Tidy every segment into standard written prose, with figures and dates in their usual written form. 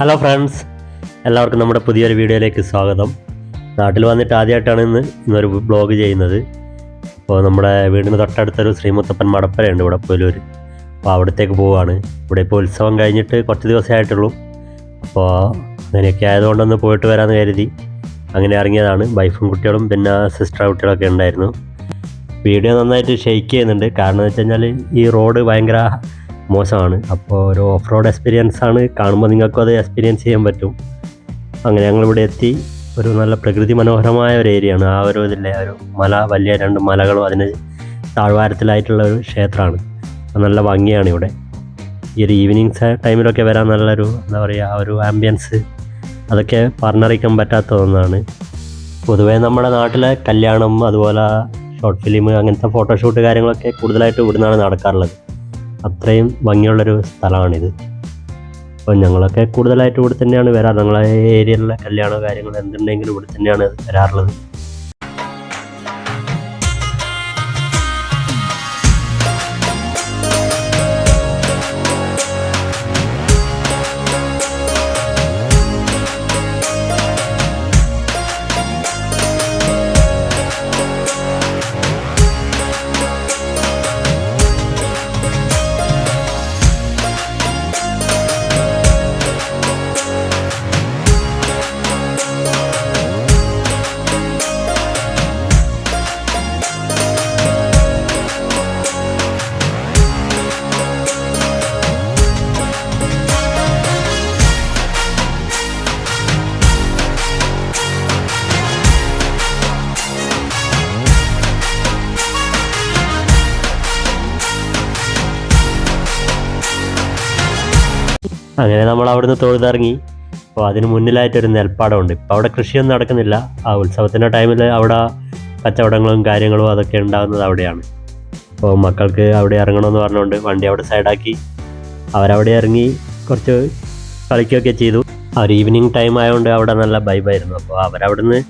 Hello friends, എല്ലാവർക്കും നമ്മുടെ പുതിയൊരു വീഡിയോയിലേക്ക് സ്വാഗതം. നാട്ടിൽ വന്നിട്ട് ആദ്യമായിട്ടാണ് ഇന്നൊരു ബ്ലോഗ് ചെയ്യുന്നത്. അപ്പോൾ നമ്മുടെ വീടിന് തൊട്ടടുത്തൊരു ശ്രീമുത്തപ്പൻ മടപ്പരയുണ്ട് ഇവിടെ പുലൂർ. അപ്പോൾ അവിടത്തേക്ക് പോവുകയാണ്. ഇവിടെ ഇപ്പോൾ ഉത്സവം കഴിഞ്ഞിട്ട് കുറച്ച് ദിവസമേ ആയിട്ടുള്ളൂ. അപ്പോൾ അങ്ങനെയൊക്കെ ആയതുകൊണ്ടൊന്ന് പോയിട്ട് വരാമെന്ന് കരുതി അങ്ങനെ ഇറങ്ങിയതാണ്. വൈഫും കുട്ടികളും പിന്നെ സിസ്റ്റർ കുട്ടികളൊക്കെ ഉണ്ടായിരുന്നു. വീഡിയോ നന്നായിട്ട് ഷെയ്ക്ക് ചെയ്യുന്നുണ്ട്. കാരണം എന്ന് വെച്ച് കഴിഞ്ഞാൽ ഈ റോഡ് ഭയങ്കര മോശമാണ്. അപ്പോൾ ഒരു ഓഫ് റോഡ് എക്സ്പീരിയൻസ് ആണ്. കാണുമ്പോൾ നിങ്ങൾക്കും അത് എക്സ്പീരിയൻസ് ചെയ്യാൻ പറ്റും. അങ്ങനെ ഞങ്ങളിവിടെ എത്തി. ഒരു നല്ല പ്രകൃതി മനോഹരമായ ഒരു ഏരിയയാണ്. ആ ഒരു ഇതിലെ ഒരു മല, വലിയ രണ്ട് മലകളും അതിന് താഴ്വാരത്തിലായിട്ടുള്ള ഒരു ക്ഷേത്രമാണ്. നല്ല ഭംഗിയാണ് ഇവിടെ. ഈ ഒരു ഈവനിങ് ടൈമിലൊക്കെ വരാൻ നല്ലൊരു എന്താ പറയുക, ഒരു ആംബിയൻസ് അതൊക്കെ പറഞ്ഞറിയിക്കാൻ പറ്റാത്ത ഒന്നാണ്. പൊതുവേ നമ്മുടെ നാട്ടിലെ കല്യാണം, അതുപോലെ ഷോർട്ട് ഫിലിം, അങ്ങനത്തെ ഫോട്ടോഷൂട്ട് കാര്യങ്ങളൊക്കെ കൂടുതലായിട്ട് ഇവിടുന്നാണ് നടക്കാറുള്ളത്. അത്രയും ഭംഗിയുള്ളൊരു സ്ഥലമാണിത്. അപ്പോൾ ഞങ്ങളൊക്കെ കൂടുതലായിട്ട് ഇവിടെ തന്നെയാണ് വരാറ്. ഞങ്ങളെ ഏരിയയിലുള്ള കല്യാണ കാര്യങ്ങൾ എന്തുണ്ടെങ്കിലും ഇവിടെ തന്നെയാണ് വരാറുള്ളത്. അങ്ങനെ നമ്മൾ അവിടുന്ന് തൊഴുതിറങ്ങി. അപ്പോൾ അതിന് മുന്നിലായിട്ടൊരു നെൽപ്പാടമുണ്ട്. ഇപ്പോൾ അവിടെ കൃഷിയൊന്നും നടക്കുന്നില്ല. ആ ഉത്സവത്തിൻ്റെ ടൈമിൽ അവിടെ കച്ചവടങ്ങളും കാര്യങ്ങളും അതൊക്കെ ഉണ്ടാകുന്നത് അവിടെയാണ്. അപ്പോൾ മക്കൾക്ക് അവിടെ ഇറങ്ങണമെന്ന് പറഞ്ഞുകൊണ്ട് വണ്ടി അവിടെ സൈഡാക്കി അവരവിടെ ഇറങ്ങി കുറച്ച് കളിക്കുകയൊക്കെ ചെയ്തു. അവർ ഈവനിങ് ടൈം ആയതുകൊണ്ട് അവിടെ നല്ല വൈബായിരുന്നു. അപ്പോൾ അവരവിടുന്ന്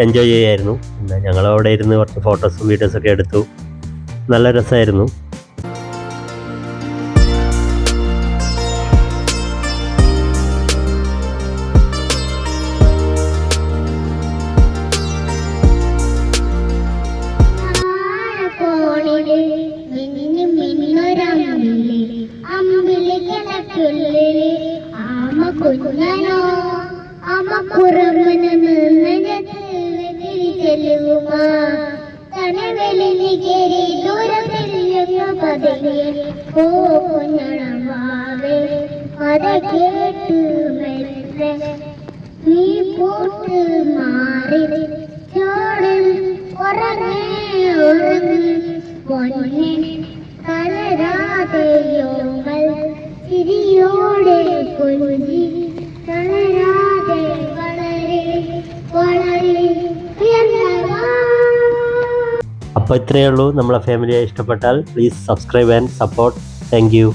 എൻജോയ് ചെയ്യായിരുന്നു. പിന്നെ ഞങ്ങളവിടെ ഇരുന്ന് കുറച്ച് ഫോട്ടോസും വീഡിയോസൊക്കെ എടുത്തു. നല്ല രസമായിരുന്നു. അപ്പോൾ ഇത്രയേ ഉള്ളൂ. നമ്മളെ ഫാമിലിയെ ഇഷ്ടപ്പെട്ടാൽ please subscribe and support. Thank you.